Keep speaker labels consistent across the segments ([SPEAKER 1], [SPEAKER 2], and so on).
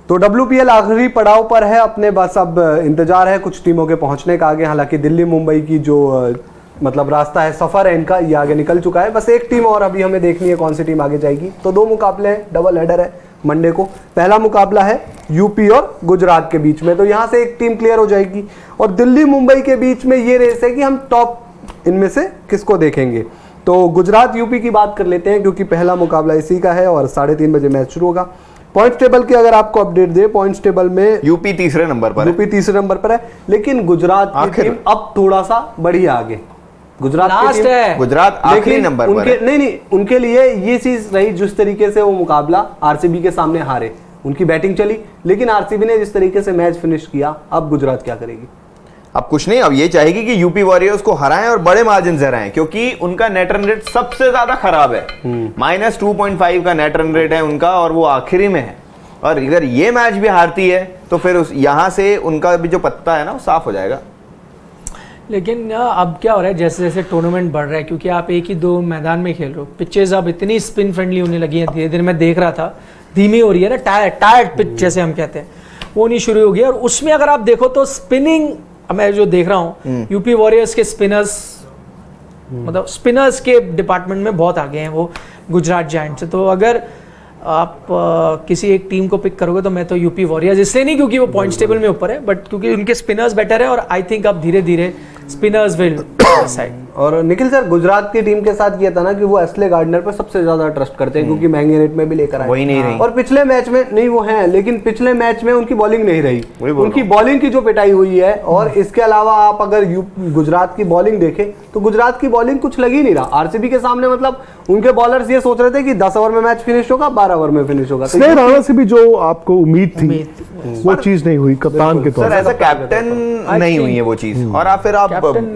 [SPEAKER 1] तो WPL आखिरी पड़ाव पर है अपने, बस अब इंतजार है कुछ टीमों के पहुंचने का आगे। हालांकि दिल्ली मुंबई की जो मतलब रास्ता है, सफर है इनका, ये आगे निकल चुका है। बस एक टीम और अभी हमें देखनी है कौन सी टीम आगे जाएगी। तो 2 मुकाबले हैं, डबल हेडर है मंडे को। पहला मुकाबला है यूपी और गुजरात के बीच में, तो यहाँ से एक टीम क्लियर हो जाएगी। और दिल्ली मुंबई के बीच में ये रेस है कि हम टॉप इनमें से किसको देखेंगे। तो गुजरात यूपी की बात कर लेते हैं, क्योंकि पहला मुकाबला इसी का है और 3:30 बजे मैच शुरू होगा। पॉइंट्स टेबल की अगर आपको अपडेट दे, पॉइंट्स टेबल में
[SPEAKER 2] यूपी तीसरे नंबर पर है,
[SPEAKER 1] लेकिन गुजरात की टीम अब थोड़ा सा बढ़िया आगे। गुजरात
[SPEAKER 2] आखिरी नंबर पर है।
[SPEAKER 1] नहीं, उनके लिए ये चीज रही, जिस तरीके से वो मुकाबला आरसीबी के सामने हारे, उनकी बैटिंग चली, लेकिन आरसीबी ने जिस तरीके से मैच फिनिश किया, अब गुजरात क्या करेगी?
[SPEAKER 2] अब कुछ नहीं, अब ये चाहेगी कि यूपी वॉरियर्स को हराएं और बड़े मार्जिन से हराएं, क्योंकि उनका नेट रन रेट सबसे ज्यादा खराब है। -2.5 का नेट रन रेट है उनका, और वो आखिरी में है। और अगर ये मैच भी हारती है तो फिर यहां से उनका भी जो पत्ता है ना, वो साफ हो जाएगा।
[SPEAKER 3] लेकिन अब क्या हो रहा है, जैसे जैसे टूर्नामेंट बढ़ रहा है, क्योंकि आप एक ही 2 मैदान में खेल रहे हो, पिचेज अब इतनी स्पिन फ्रेंडली होने लगी है, धीरे धीरे मैं देख रहा था, धीमी हो रही है ना, टायर्ड पिच जैसे हम कहते हैं, वो नहीं शुरू हो गई। और उसमें अगर आप देखो तो स्पिनिंग, मैं जो देख रहा हूँ यूपी वॉरियर्स के स्पिनर्स, मतलब स्पिनर्स के डिपार्टमेंट में बहुत आगे हैं वो गुजरात जायंट्स से। तो अगर आप किसी एक टीम को पिक करोगे तो मैं तो यूपी वॉरियर्स, इसलिए नहीं क्योंकि वो पॉइंट्स टेबल में ऊपर है, बट क्योंकि उनके स्पिनर्स बेटर है, और आई थिंक अब धीरे धीरे स्पिनर्स विल डिसाइड।
[SPEAKER 1] और निखिल सर, गुजरात की टीम के साथ ये था ना कि वो एस्ले गार्डनर पर सबसे ज्यादा ट्रस्ट करते हैं, क्योंकि महंगे रेट में भी लेकर आए,
[SPEAKER 2] वही नहीं रही।
[SPEAKER 1] और पिछले मैच में नहीं वो हैं, लेकिन पिछले मैच में उनकी बॉलिंग नहीं रही, उनकी बॉलिंग की जो पिटाई हुई है। और इसके अलावा आप अगर गुजरात की बॉलिंग देखें तो गुजरात की बॉलिंग कुछ लग ही नहीं रहा आरसीबी के सामने। मतलब उनके बॉलर्स ये सोच रहे थे कि 10 ओवर में मैच फिनिश होगा, 12 ओवर में फिनिश होगा।
[SPEAKER 4] स्नेह राणा से भी जो आपको उम्मीद थी वो चीज नहीं हुई कप्तान के तौर
[SPEAKER 2] पर, एज अ कैप्टन नहीं हुई है वो चीज। और आप फिर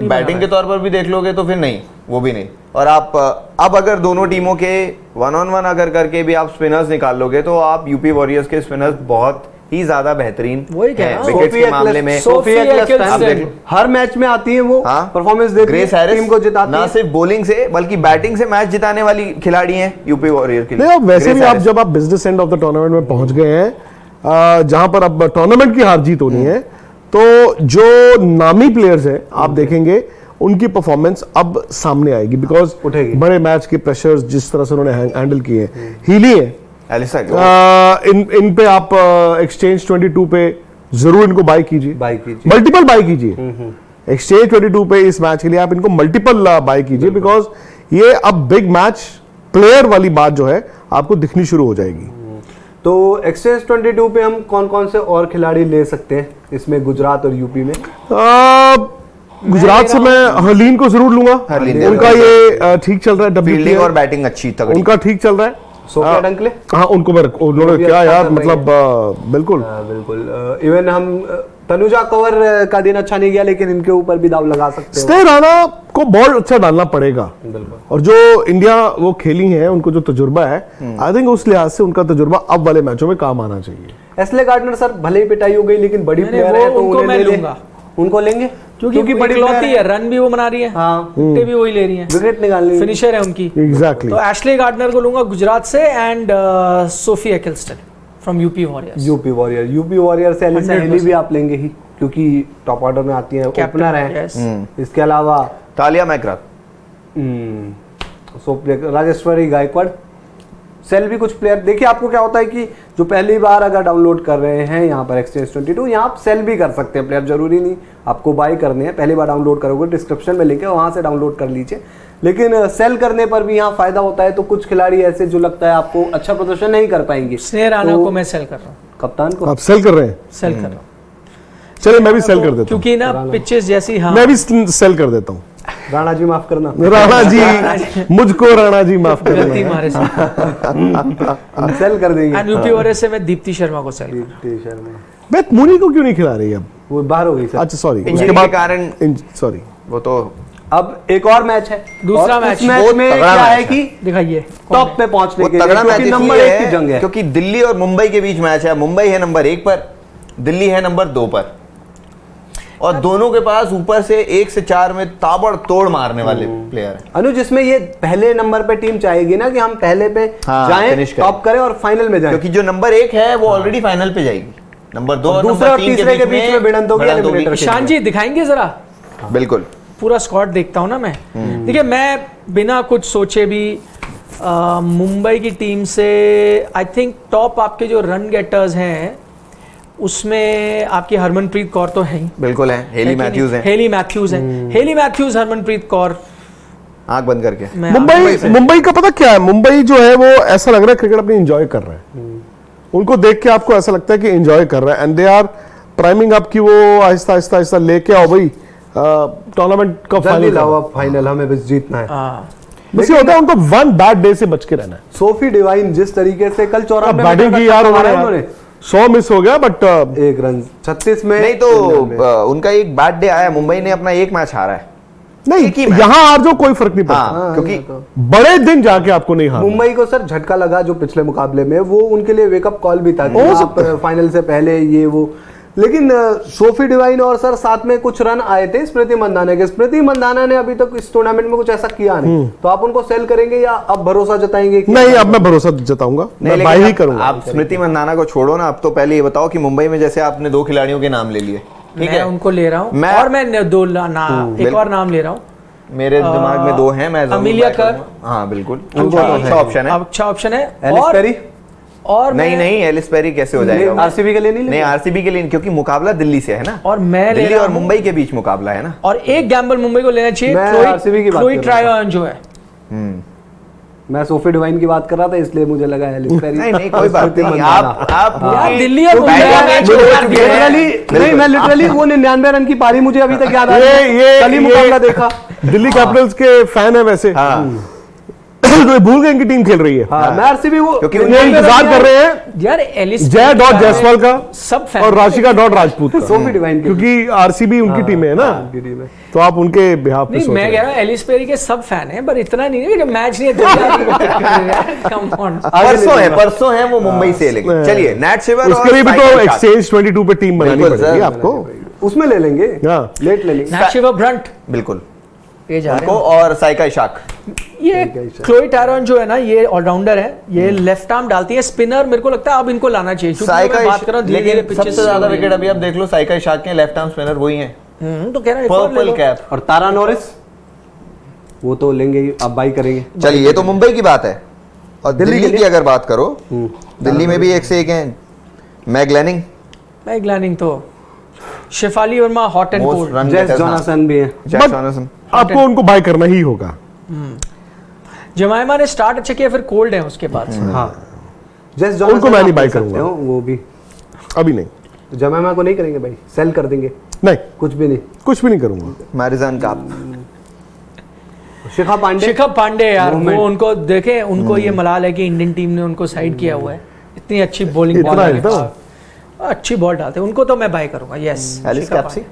[SPEAKER 2] बैटिंग के तौर पर भी देख लोगे तो फिर नहीं, वो भी नहीं। और आप अब अगर दोनों टीमों के 1-on-1 अगर करके भी आप स्पिनर्स निकाल लोगे तो आप यूपी वॉरियर्स के स्पिनर्स बहुत ही ज्यादा बेहतरीन हैं विकेट्स के मामले में।
[SPEAKER 1] हर मैच में आती है वो, परफॉर्मेंस देती है, टीम को जिताती है।
[SPEAKER 2] ना सिर्फ बॉलिंग से बल्कि बैटिंग से मैच जिताने वाली खिलाड़ी हैं यूपी वॉरियर के लिए।
[SPEAKER 4] नहीं, वैसे भी आप जब आप business end of the tournament में पहुंच गए हैं, जहां पर अब टूर्नामेंट की हार जीत होनी है, तो जो नामी प्लेयर्स हैं आप देखेंगे उनकी परफॉर्मेंस अब सामने आएगी, बिकॉज बड़े मैच के प्रेशर्स जिस तरह से उन्होंने हैंडल किए हैं, हीली है इन पे आप एक्सचेंज 22 पे जरूर इनको बाय कीजिए, मल्टीपल बाय कीजिए। एक्सचेंज 22 पे इस मैच के लिए आप इनको मल्टीपल बाय कीजिए, बिकॉज ये अब बिग मैच प्लेयर वाली बात जो है आपको दिखनी शुरू हो जाएगी।
[SPEAKER 1] तो एक्सचेंज 22 पे हम कौन कौन से और खिलाड़ी ले सकते हैं इसमें, गुजरात और यूपी में?
[SPEAKER 4] गुजरात से मैं हरलीन को जरूर लूंगा, उनका ये ठीक चल रहा है,
[SPEAKER 2] फील्डिंग और बैटिंग अच्छी तगड़ी,
[SPEAKER 4] उनका ठीक चल रहा है।
[SPEAKER 1] सोफिया डंकले,
[SPEAKER 4] हाँ उनको मैं, उन्होंने क्या यार, मतलब बिल्कुल
[SPEAKER 1] बिल्कुल। इवन हम तनुजा कंवर का दिन अच्छा नहीं गया, लेकिन इनके ऊपर भी दाव लगा सकते हैं।
[SPEAKER 4] स्नेह राणा को बॉल अच्छा डालना पड़ेगा, और जो इंडिया वो खेली है, उनको जो तजुर्बा है, आई थिंक उस लिहाज से उनका तजुर्बा अब वाले मैचों में काम आना चाहिए।
[SPEAKER 1] एस्ले गार्डनर सर भले ही पिटाई हो गई, लेकिन बड़ी प्लेयर है तो उनको मैं लूंगा, उनको लेंगे,
[SPEAKER 3] क्योंकि बड़ी इकलौती है, रन भी वो बना रही है, विकेट भी वही ले रही है,
[SPEAKER 1] विकेट निकालनी,
[SPEAKER 3] फिनिशर है उनकी।
[SPEAKER 4] एग्जैक्टली।
[SPEAKER 3] तो एश्ले गार्डनर को लूंगा गुजरात से, and Sophie Ecclestone from UP warrior से एलिसा हेली भी आप लेंगे ही, क्योंकि टॉप ऑर्डर में आती है, ओपनर है। इसके अलावा
[SPEAKER 2] तालिया मैकग्राथ,
[SPEAKER 1] राजेश्वरी गायकवाड़, सेल भी कुछ प्लेयर। देखिए आपको क्या होता है कि जो पहली बार अगर डाउनलोड कर रहे हैं यहाँ पर एक्सचेंज 22, यहाँ आप सेल भी कर सकते हैं प्लेयर, जरूरी नहीं आपको बाय करने हैं। पहली बार डाउनलोड करोगे, डिस्क्रिप्शन में लिंक है, वहां से डाउनलोड कर लीजिए। लेकिन सेल करने पर भी यहाँ फायदा होता है। तो कुछ खिलाड़ी ऐसे जो लगता है आपको अच्छा प्रदर्शन नहीं कर पाएंगे,
[SPEAKER 3] स्नेह राणा को मैं सेल कर रहा हूँ,
[SPEAKER 1] कप्तान को
[SPEAKER 4] आप सेल कर रहे हैं?
[SPEAKER 3] सेल कर रहा हूँ,
[SPEAKER 4] चलिए मैं भी सेल कर देता हूँ,
[SPEAKER 3] क्योंकि ना पिचेस जैसी, हाँ
[SPEAKER 4] मैं भी सेल कर देता हूँ।
[SPEAKER 1] राणा जी माफ करना,
[SPEAKER 4] राणा जी मुझको राणा जी माफ करना,
[SPEAKER 3] गलती हमारे से
[SPEAKER 1] सेल कर देंगे।
[SPEAKER 3] एंड यूपी वॉरियर से मैं दीप्ति शर्मा को सेल,
[SPEAKER 4] मैं मुनी को क्यों नहीं खिला रही अब?
[SPEAKER 1] वो बाहर हो गई सर।
[SPEAKER 4] अच्छा सॉरी,
[SPEAKER 2] उसके बाद कारण
[SPEAKER 4] सॉरी,
[SPEAKER 2] वो तो
[SPEAKER 1] अब एक और मैच है,
[SPEAKER 3] दूसरा मैच
[SPEAKER 1] में क्या है कि
[SPEAKER 3] दिखाइए
[SPEAKER 1] टॉप पे पहुंचने के
[SPEAKER 2] तगड़ा मैच
[SPEAKER 1] लिए नंबर 1 की जंग है,
[SPEAKER 2] क्योंकि दिल्ली और मुंबई के बीच मैच है। मुंबई है नंबर 1 पर, दिल्ली है नंबर 2 पर। और दोनों के पास ऊपर से 1 से 4 में ताबड़तोड़ मारने वाले प्लेयर हैं।
[SPEAKER 1] अनुज, इसमें ये पहले नंबर पे टीम चाहेगी ना कि हम पहले पे
[SPEAKER 2] हाँ,
[SPEAKER 1] जाएं,
[SPEAKER 2] finish करें।
[SPEAKER 1] टॉप करें और फाइनल में जाएं।
[SPEAKER 2] क्योंकि जो नंबर 1 है वो ऑलरेडी फाइनल पे जाएगी, नंबर 2 और
[SPEAKER 1] दूसरे
[SPEAKER 2] नंबर
[SPEAKER 1] और
[SPEAKER 2] 3
[SPEAKER 1] तीसरे के बीच में भिड़ंत होगी एलिमिनेटर के।
[SPEAKER 3] ईशान जी दिखाएंगे जरा
[SPEAKER 2] बिल्कुल।
[SPEAKER 3] पूरा स्क्वाड देखता हूँ ना मैं। देखिए, मैं बिना कुछ सोचे भी मुंबई की टीम से आई थिंक टॉप आपके जो रन गेटर्स हैं उसमें आपकी हरमनप्रीत कौर तो है ही,
[SPEAKER 2] बिल्कुल है, हेली मैथ्यूज है,
[SPEAKER 3] हेली मैथ्यूज है, हेली मैथ्यूज, हरमनप्रीत कौर।
[SPEAKER 2] आंख बंद करके।
[SPEAKER 3] मैं
[SPEAKER 4] मुंबई का पता क्या है, मुंबई जो है वो ऐसा लग रहा है क्रिकेट अपनी एंजॉय कर रहे हैं। उनको देख के आपको ऐसा लगता है कि एंजॉय कर रहे हैं, एंड दे आर प्राइमिंग आपकी वो आहिस्ता आहिस्ता आहिस्ता लेके आओ भाई टूर्नामेंट का
[SPEAKER 1] जल्दी लाओ,
[SPEAKER 4] फाइनल।
[SPEAKER 1] अब फाइनल हमें बस जीतना है।
[SPEAKER 4] बस ये होता है उनको वन बैड डे से बच के रहना है।
[SPEAKER 1] सोफी डिवाइन जिस तरीके से कल 94
[SPEAKER 4] बैटिंग की यार उन्होंने 100 मिस हो गया, बट
[SPEAKER 1] 1 रन 36 में
[SPEAKER 2] नहीं तो उनका एक बैड डे आया, मुंबई ने अपना एक मैच हारा है।
[SPEAKER 4] नहीं
[SPEAKER 2] एक ही मैच।
[SPEAKER 4] यहाँ हार जो कोई फर्क नहीं पड़ता,
[SPEAKER 2] हाँ, क्योंकि
[SPEAKER 4] बड़े दिन जाके आपको नहीं हारना।
[SPEAKER 1] मुंबई को सर झटका लगा जो पिछले मुकाबले में, वो उनके लिए वेकअप कॉल भी था कि
[SPEAKER 4] हो
[SPEAKER 1] आप फाइनल से पहले ये वो। लेकिन सोफी डिवाइन और सर साथ में कुछ रन आए थे स्मृति मंदाना के। स्मृति मंदाना ने अभी तक इस टूर्नामेंट में कुछ ऐसा किया नहीं, तो आप उनको सेल करेंगे या अब भरोसा जताएंगे कि
[SPEAKER 4] नहीं, अब मैं भरोसा जताऊंगा,
[SPEAKER 2] नहीं,
[SPEAKER 4] मैं बाई ही
[SPEAKER 2] लेकिन
[SPEAKER 4] करूंगा।
[SPEAKER 2] आप स्मृति मंदाना को छोड़ो ना, अब तो पहले ये बताओ कि मुंबई में जैसे आपने 2 खिलाड़ियों के नाम ले लिए, ठीक
[SPEAKER 3] मैं
[SPEAKER 2] है,
[SPEAKER 3] उनको ले रहा हूँ, और मैं एक और नाम ले रहा हूँ।
[SPEAKER 2] मेरे दिमाग में 2 हैं, मैं जरूर
[SPEAKER 3] अमेलिया
[SPEAKER 2] back
[SPEAKER 3] कर।
[SPEAKER 2] करूंगा। हाँ बिल्कुल,
[SPEAKER 1] अच्छा
[SPEAKER 2] ऑप्शन है।
[SPEAKER 3] अच्छा ऑप्शन है।
[SPEAKER 1] Ellyse Perry?
[SPEAKER 3] और
[SPEAKER 2] नहीं एलिस पेरी कैसे हो जाएगा?
[SPEAKER 1] आरसीबी के लिए नहीं
[SPEAKER 2] आरसीबी के लिए, क्योंकि मुकाबला दिल्ली से है ना,
[SPEAKER 3] और मैं ले
[SPEAKER 2] दिल्ली
[SPEAKER 3] रहा
[SPEAKER 2] और
[SPEAKER 3] हूं-
[SPEAKER 2] मुंबई के बीच मुकाबला है ना।
[SPEAKER 3] और एक गैम्बल मुंबई को लेना चाहिए,
[SPEAKER 1] मैं RCB की बात
[SPEAKER 3] क्लोई
[SPEAKER 1] कर रहा
[SPEAKER 3] ट्रायोन जो है।
[SPEAKER 1] मैं सोफी डिवाइन की बात कर रहा था, इसलिए मुझे लगा एलिस पेरी।
[SPEAKER 2] नहीं कोई बात
[SPEAKER 1] स्मृति
[SPEAKER 2] नहीं,
[SPEAKER 1] मंदाना।
[SPEAKER 2] आप
[SPEAKER 3] यार, दिल्ली और मुंबई
[SPEAKER 2] पहला
[SPEAKER 3] का
[SPEAKER 2] मैच
[SPEAKER 3] मैच
[SPEAKER 2] हो
[SPEAKER 3] हो
[SPEAKER 2] चुके हैं।
[SPEAKER 1] लिटरली नहीं, मैं लिटरली वो 99 रन की पारी मुझे अभी तक याद आ रही है।
[SPEAKER 4] ये
[SPEAKER 1] कल ही मुकाबला देखा।
[SPEAKER 4] दिल्ली कैपिटल्स के फैन है वैसे,
[SPEAKER 2] हाँ
[SPEAKER 4] तो ये भूल गए इनकी टीम खेल रही है।
[SPEAKER 1] हाँ, मैं आरसीबी वो
[SPEAKER 2] क्योंकि
[SPEAKER 4] ये इंतजार कर रहे हैं
[SPEAKER 3] यार एलिस
[SPEAKER 4] जय डॉट जायसवाल का
[SPEAKER 3] सब फैन
[SPEAKER 4] और राशिका डॉट राजपूत का,
[SPEAKER 1] सोफी डिवाइन की
[SPEAKER 4] क्योंकि आरसीबी उनकी टीम है ना,
[SPEAKER 1] उनकी टीम है।
[SPEAKER 4] तो आप उनके बिहाफ पे
[SPEAKER 3] नहीं,
[SPEAKER 4] सोच
[SPEAKER 3] मैं
[SPEAKER 4] रहे
[SPEAKER 3] कह
[SPEAKER 4] हैं।
[SPEAKER 3] रहा हूँ एलिस पेरी के सब फैन हैं, पर इतना नहीं है कि मैच नहीं है। Come on.
[SPEAKER 2] परसों है वो मुंबई से, लेकिन चलिए नैट शिवर
[SPEAKER 4] उसके लिए भी तो एक्सचेंज 22 पे टीम बनानी
[SPEAKER 2] बिल्कुल
[SPEAKER 4] पड़ेगी
[SPEAKER 2] सर,
[SPEAKER 4] आपको।
[SPEAKER 1] उसमें ले लेंगे,
[SPEAKER 4] हाँ।
[SPEAKER 1] लेट ले लेंगे।
[SPEAKER 3] नैशिवा ब्रंट
[SPEAKER 2] बिल्कुल
[SPEAKER 3] ये जा रहे
[SPEAKER 2] उनको, और साइका इशाक।
[SPEAKER 3] ये क्लोई टैरॉन जो है ना, ये ऑलराउंडर है, ये लेफ्ट आर्म डालती है, स्पिनर। मेरे को लगता है अब इनको लाना चाहिए, क्योंकि मैं बात कर रहा हूं धीरे-धीरे
[SPEAKER 2] लेकिन
[SPEAKER 3] पिचेस
[SPEAKER 2] सबसे ज्यादा विकेट अभी आप देख लो, साइका इशाक के लेफ्ट आर्म स्पिनर वही हैं,
[SPEAKER 3] तो कह रहा है एक और ले
[SPEAKER 2] पर्पल
[SPEAKER 3] लो।
[SPEAKER 2] कैप।
[SPEAKER 1] और तारा नॉरिस वो तो लेंगे ही, अब बाई करेंगे।
[SPEAKER 2] चलिए ये तो मुंबई की बात है, और दिल्ली की अगर बात करो, दिल्ली में भी एक से एक हैं, मैग्लैनिंग,
[SPEAKER 3] मैं ग्लैनिंग तो Shafali Verma hot and
[SPEAKER 2] most
[SPEAKER 3] cold.
[SPEAKER 2] रन
[SPEAKER 1] जेस जॉनसन भी है।
[SPEAKER 4] आपको उनको बाय करना ही होगा।
[SPEAKER 3] जमाइमा ने स्टार्ट अच्छा किया, फिर कोल्ड है उसके बाद से।
[SPEAKER 1] हाँ, जेस
[SPEAKER 4] उनको
[SPEAKER 1] जॉनसन
[SPEAKER 4] मैं नहीं
[SPEAKER 1] आप
[SPEAKER 4] buy
[SPEAKER 1] ले सकते
[SPEAKER 4] करूंगा।
[SPEAKER 1] हो, वो भी
[SPEAKER 4] अभी नहीं,
[SPEAKER 1] जमाइमा को नहीं करेंगे भाई, सेल कर देंगे,
[SPEAKER 4] नहीं
[SPEAKER 1] कुछ भी नहीं।
[SPEAKER 4] कुछ भी नहीं करूंगा।
[SPEAKER 2] मैरिजन काप।
[SPEAKER 1] शिखा पांडे,
[SPEAKER 3] शिखा पांडे यार,
[SPEAKER 1] Movement।
[SPEAKER 3] वो उनको देखे, उनको ये मलाल है कि इंडियन टीम ने उनको साइड किया हुआ है। इतनी अच्छी बॉलिंग,
[SPEAKER 4] इतना है तो।
[SPEAKER 3] अच्छी बॉल डालते हैं, उनको तो मैं बाय करूंगा। यस,
[SPEAKER 2] एलिस कैप्सी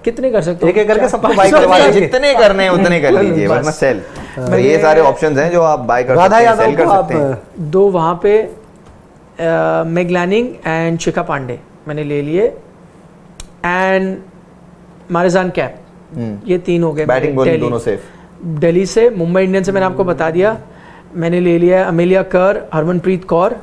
[SPEAKER 3] कितने कर सकते हो?
[SPEAKER 1] एक एक करके सबको
[SPEAKER 3] चार-
[SPEAKER 1] buy
[SPEAKER 3] चार-
[SPEAKER 1] करवा
[SPEAKER 3] चार-
[SPEAKER 1] देंगे।
[SPEAKER 2] जितने करने हैं उतने कर लीजिए, वरना सेल। तो ये सारे ऑप्शंस हैं जो आप बाय कर
[SPEAKER 1] राधा
[SPEAKER 2] सकते हैं,
[SPEAKER 1] यादव
[SPEAKER 2] सेल कर
[SPEAKER 1] को आप
[SPEAKER 2] सकते हैं।
[SPEAKER 3] दो वहां पे मैग्लैनिंग एंड शिखा पांडे मैंने ले लिए, एंड मारिजान कैप, ये 3 हो गए।
[SPEAKER 2] बैटिंग बॉलिंग
[SPEAKER 3] दिल्ली-
[SPEAKER 2] दोनों सेफ।
[SPEAKER 3] दिल्ली से मुंबई इंडियंस से मैंने आपको बता दिया, मैंने ले लिया है अमेलिया कर, हरमनप्रीत कौर,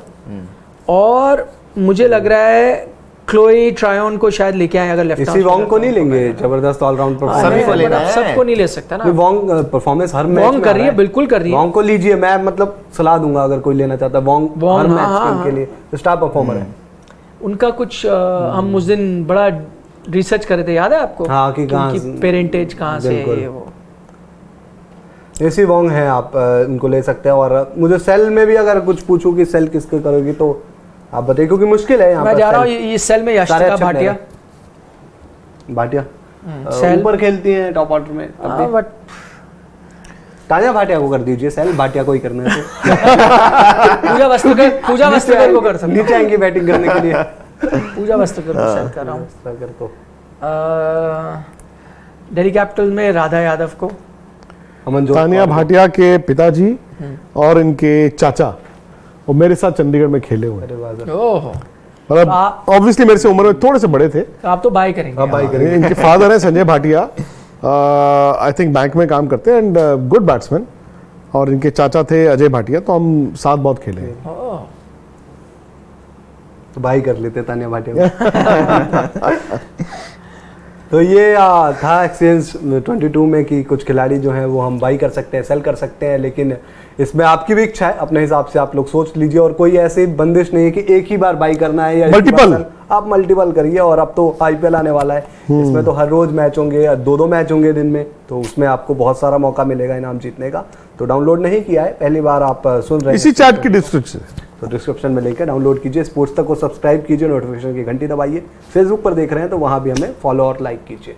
[SPEAKER 3] और मुझे लग रहा है क्लोई ट्रायोन को शायद लेके आए अगर लेफ्ट
[SPEAKER 1] इसी वोंग को नहीं लेंगे, जबरदस्त ऑलराउंड
[SPEAKER 2] सभी
[SPEAKER 1] परफॉर्मेंस।
[SPEAKER 2] को लेना है।
[SPEAKER 3] सबको नहीं ले सकता ना।
[SPEAKER 1] वोंग परफॉर्मेंस हर मैच
[SPEAKER 3] वोंग
[SPEAKER 1] में
[SPEAKER 3] कर
[SPEAKER 1] आ
[SPEAKER 3] रही
[SPEAKER 1] रहा
[SPEAKER 3] है, बिल्कुल कर रही है।
[SPEAKER 1] वोंग को लीजिए, मैं मतलब सलाह दूंगा अगर कोई लेना चाहता है। वोंग
[SPEAKER 3] वोंग,
[SPEAKER 1] हर मैच
[SPEAKER 3] हाँ,
[SPEAKER 1] के लिए स्टार परफॉर्मर है।
[SPEAKER 3] उनका कुछ हम उस दिन बड़ा रिसर्च कर रहे थे, याद है आपको?
[SPEAKER 1] हाँ, कि कहाँ से-
[SPEAKER 3] पेरेंटेज कहाँ से है,
[SPEAKER 1] बिल्कुल।
[SPEAKER 3] ये वो।
[SPEAKER 1] एसी वोंग है, आप उनको ले सकते हैं। और मुझे सेल में भी अगर कुछ पूछूं कि सेल किसके करोगी तो आप बताइए, क्योंकि मुश्किल है यहाँ
[SPEAKER 3] मैं
[SPEAKER 1] पर
[SPEAKER 3] जा रहा हूँ
[SPEAKER 1] sell।
[SPEAKER 3] ये सेल में
[SPEAKER 1] सारे
[SPEAKER 3] यशिका
[SPEAKER 1] अच्छे
[SPEAKER 3] भाटिया।
[SPEAKER 1] भाटिया
[SPEAKER 3] सेल।
[SPEAKER 1] ऊपर खेलती हैं टॉप ऑर्डर में, तब भी।
[SPEAKER 3] बट
[SPEAKER 1] ताजा भाटिया को कर दीजिए सेल, भाटिया को ही करना है तो।
[SPEAKER 3] पूजा वस्त्रकर को कर सकता
[SPEAKER 1] नीचे आएंगे बैटिंग करने के लिए।
[SPEAKER 3] हूँ। पूजा वस्त्रकर को सेल कर रहा हूँ।
[SPEAKER 1] अगर तो
[SPEAKER 3] दिल्ली कैपिटल में राधा यादव को,
[SPEAKER 1] अमनजोत
[SPEAKER 4] तानिया
[SPEAKER 1] कौर।
[SPEAKER 4] भाटिया के पिताजी और इनके चाचा वो मेरे साथ चंडीगढ़ में खेले हुए हैं।
[SPEAKER 1] अरे वाह सर।
[SPEAKER 3] ओह
[SPEAKER 4] मतलब
[SPEAKER 3] आप-
[SPEAKER 4] ऑब्वियसली मेरे से उम्र में थोड़े से बड़े थे।
[SPEAKER 3] तो आप तो बाय करेंगे।
[SPEAKER 1] अब भाई करेंगे।
[SPEAKER 4] इनके फादर हैं Sanjay Bhatia, I think bank में काम करते हैं एंड गुड बैट्समैन, और इनके चाचा थे अजय भाटिया, तो हम साथ बहुत खेले हैं।
[SPEAKER 3] ओह,
[SPEAKER 1] तो भाई कर लेते तानिया भाटिया को। तो ये था एक्सचेंज 22 में कि कुछ खिलाड़ी जो हैं वो हम बाई कर सकते हैं, सेल कर सकते हैं, लेकिन इसमें आपकी भी इच्छा है, अपने हिसाब से आप लोग सोच लीजिए। और कोई ऐसी बंदिश नहीं है कि एक ही बार बाई करना है या एक ही बार
[SPEAKER 4] Multiple।
[SPEAKER 1] sell। आप मल्टीपल करिए। और अब तो आईपीएल आने वाला है, इसमें तो हर रोज मैच होंगे, 2-2 मैच होंगे दिन में, तो उसमें आपको बहुत सारा मौका मिलेगा इनाम जीतने का। तो डाउनलोड नहीं किया है, पहली बार आप सुन रहे हैं,
[SPEAKER 4] इसी चैट की डिस्क्रिप्शन
[SPEAKER 1] तो डिस्क्रिप्शन में लिंक है, डाउनलोड कीजिए। स्पोर्ट्स तक को सब्सक्राइब कीजिए, नोटिफिकेशन की घंटी दबाइए। फेसबुक पर देख रहे हैं तो वहां भी हमें फॉलो और लाइक कीजिए।